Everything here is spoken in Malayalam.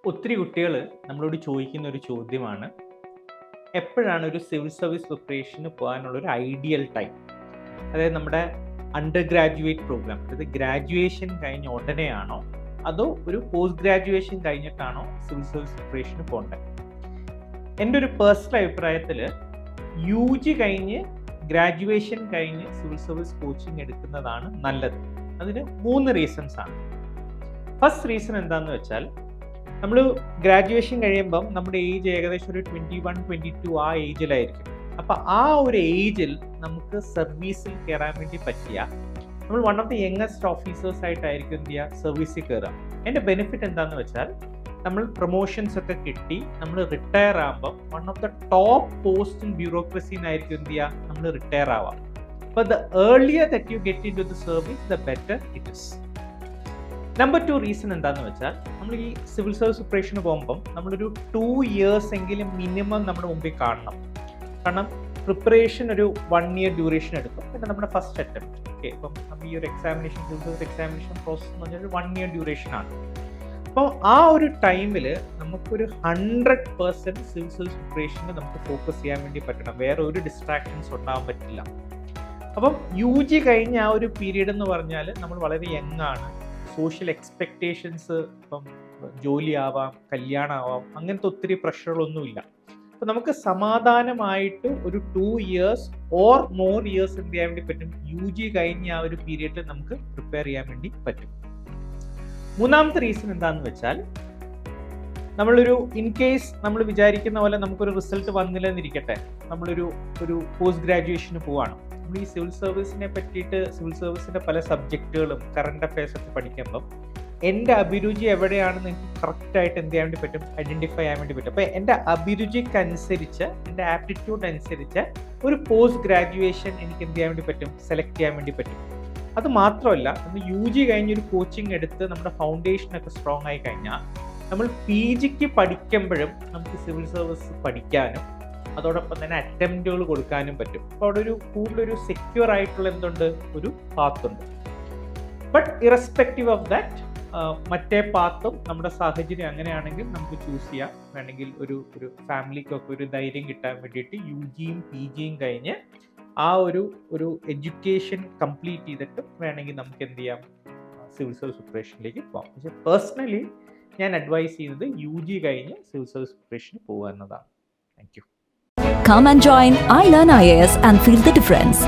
ഒത്തിരി കുട്ടികൾ നമ്മളോട് ചോദിക്കുന്ന ഒരു ചോദ്യമാണ്, എപ്പോഴാണ് ഒരു സിവിൽ സർവീസ് പ്രിപ്പറേഷന് പോകാനുള്ള ഒരു ഐഡിയൽ ടൈം? അതായത് നമ്മുടെ അണ്ടർ ഗ്രാജുവേറ്റ് പ്രോഗ്രാം, അതായത് ഗ്രാജുവേഷൻ കഴിഞ്ഞ ഉടനെയാണോ അതോ ഒരു പോസ്റ്റ് ഗ്രാജുവേഷൻ കഴിഞ്ഞിട്ടാണോ സിവിൽ സർവീസ് പ്രിപ്പറേഷന് പോകേണ്ടത്? എൻ്റെ ഒരു പേഴ്സണൽ അഭിപ്രായത്തിൽ യു ജി കഴിഞ്ഞ് ഗ്രാജുവേഷൻ കഴിഞ്ഞ് സിവിൽ സർവീസ് കോച്ചിങ് എടുക്കുന്നതാണ് നല്ലത്. അതിന് 3 റീസൺസ് ആണ്. ഫസ്റ്റ് റീസൺ എന്താണെന്ന് വെച്ചാൽ, നമ്മൾ ഗ്രാജുവേഷൻ കഴിയുമ്പം നമ്മുടെ ഏജ് ഏകദേശം ഒരു 21-22 ആ ഏജിലായിരിക്കും. അപ്പം ആ ഒരു ഏജിൽ നമുക്ക് സർവീസിൽ കയറാൻ വേണ്ടി പറ്റിയ, നമ്മൾ one of the youngest officers ആയിട്ടായിരിക്കും എന്ത് ചെയ്യുക, സർവീസിൽ കയറാം. എൻ്റെ ബെനിഫിറ്റ് എന്താണെന്ന് വെച്ചാൽ, നമ്മൾ പ്രൊമോഷൻസ് ഒക്കെ കിട്ടി നമ്മൾ റിട്ടയർ ആകുമ്പം one of the top post in bureaucracy എന്നായിരിക്കും എന്ത് ചെയ്യുക, നമ്മൾ റിട്ടയർ ആവാം. അപ്പോൾ the earlier that you get into the service the better it is. Number 2 reason എന്താണെന്ന് വെച്ചാൽ, നമ്മൾ ഈ സിവിൽ സർവീസ് പ്രിപ്പറേഷന് പോകുമ്പം നമ്മളൊരു 2 years എങ്കിലും മിനിമം നമ്മുടെ മുമ്പിൽ കാണണം. കാരണം പ്രിപ്പറേഷൻ ഒരു 1 year ഡ്യൂറേഷൻ എടുക്കും. പിന്നെ നമ്മുടെ ഫസ്റ്റ് അറ്റംപ്റ്റ്, ഓക്കെ, ഇപ്പം നമ്മൾ ഈ ഒരു examination, civil service examination process എന്ന് പറഞ്ഞാൽ ഒരു 1 year ഡ്യൂറേഷൻ ആണ്. അപ്പോൾ ആ ഒരു ടൈമിൽ നമുക്കൊരു 100% സിവിൽ സർവീസ് പ്രിപ്പറേഷന് നമുക്ക് ഫോക്കസ് ചെയ്യാൻ വേണ്ടി പറ്റണം. വേറെ ഒരു ഡിസ്ട്രാക്ഷൻസ് ഉണ്ടാകാൻ പറ്റില്ല. അപ്പം യു ജി കഴിഞ്ഞ ആ ഒരു പീരീഡ് എന്ന് പറഞ്ഞാൽ നമ്മൾ വളരെ യങ് ആണ്. സോഷ്യൽ എക്സ്പെക്റ്റേഷൻസ്, ഇപ്പം ജോലി ആവാം, കല്യാണം ആവാം, അങ്ങനത്തെ ഒത്തിരി പ്രഷറുകളൊന്നുമില്ല. അപ്പം നമുക്ക് സമാധാനമായിട്ട് ഒരു 2 years ഓർ മോർ ഇയേഴ്സ് എന്ത് ചെയ്യാൻ വേണ്ടി പറ്റും, യു ജി കഴിഞ്ഞ ആ ഒരു പീരീഡിൽ നമുക്ക് പ്രിപ്പയർ ചെയ്യാൻ വേണ്ടി പറ്റും. മൂന്നാമത്തെ റീസൺ എന്താണെന്ന് വെച്ചാൽ, നമ്മളൊരു ഇൻ കേസ് നമ്മൾ വിചാരിക്കുന്ന പോലെ നമുക്കൊരു റിസൾട്ട് വന്നില്ലെന്നിരിക്കട്ടെ, നമ്മളൊരു പോസ്റ്റ് ഗ്രാജുവേഷന് പോവാണ്. നമ്മൾ ഈ സിവിൽ സർവീസിനെ പറ്റിയിട്ട്, സിവിൽ സർവീസിൻ്റെ പല സബ്ജക്റ്റുകളും കറണ്ട് അഫയേഴ്സ് ഒക്കെ പഠിക്കുമ്പം എൻ്റെ അഭിരുചി എവിടെയാണെന്ന് എനിക്ക് കറക്റ്റായിട്ട് എന്ത് ചെയ്യാൻ വേണ്ടി പറ്റും, ഐഡൻറ്റിഫൈ ചെയ്യാൻ വേണ്ടി പറ്റും. അപ്പോൾ എൻ്റെ അഭിരുചിക്കനുസരിച്ച്, എൻ്റെ ആപ്റ്റിറ്റ്യൂഡ് അനുസരിച്ച് ഒരു പോസ്റ്റ് ഗ്രാജുവേഷൻ എനിക്ക് എന്ത് ചെയ്യാൻ വേണ്ടി പറ്റും, സെലക്ട് ചെയ്യാൻ വേണ്ടി പറ്റും. അത് മാത്രമല്ല, നമ്മൾ യു ജി കഴിഞ്ഞൊരു കോച്ചിങ് എടുത്ത് നമ്മുടെ ഫൗണ്ടേഷനൊക്കെ സ്ട്രോങ് ആയി കഴിഞ്ഞാൽ നമ്മൾ പി ജിക്ക് പഠിക്കുമ്പോഴും നമുക്ക് സിവിൽ സർവീസ് പഠിക്കാനും അതോടൊപ്പം തന്നെ അറ്റംപ്റ്റുകൾ കൊടുക്കാനും പറ്റും. അപ്പോൾ അവിടെ ഒരു കൂടുതലൊരു സെക്യൂർ ആയിട്ടുള്ള എന്തുണ്ട്, ഒരു പാത്തുണ്ട്. ബട്ട് ഇറസ്പെക്റ്റീവ് ഓഫ് ദാറ്റ്, മറ്റേ പാത്തും നമ്മുടെ സാഹചര്യം അങ്ങനെയാണെങ്കിൽ നമുക്ക് ചൂസ് ചെയ്യാം. വേണമെങ്കിൽ ഒരു ഫാമിലിക്കൊക്കെ ഒരു ധൈര്യം കിട്ടാൻ വേണ്ടിയിട്ട് യു ജിയും പി ജിയും കഴിഞ്ഞ് ആ ഒരു എഡ്യൂക്കേഷൻ കംപ്ലീറ്റ് ചെയ്തിട്ട് വേണമെങ്കിൽ നമുക്ക് എന്ത് ചെയ്യാം, സിവിൽ സർവീസ് പ്രിപ്പറേഷനിലേക്ക് പോകാം. പക്ഷേ പേഴ്സണലി ഞാൻ അഡ്വൈസ് ചെയ്യുന്നത് യു ജി കഴിഞ്ഞ് സിവിൽ സർവീസ് പ്രിപ്പറേഷന് പോകുക എന്നതാണ്. Thank you. Come and join iLearn IAS and feel the difference.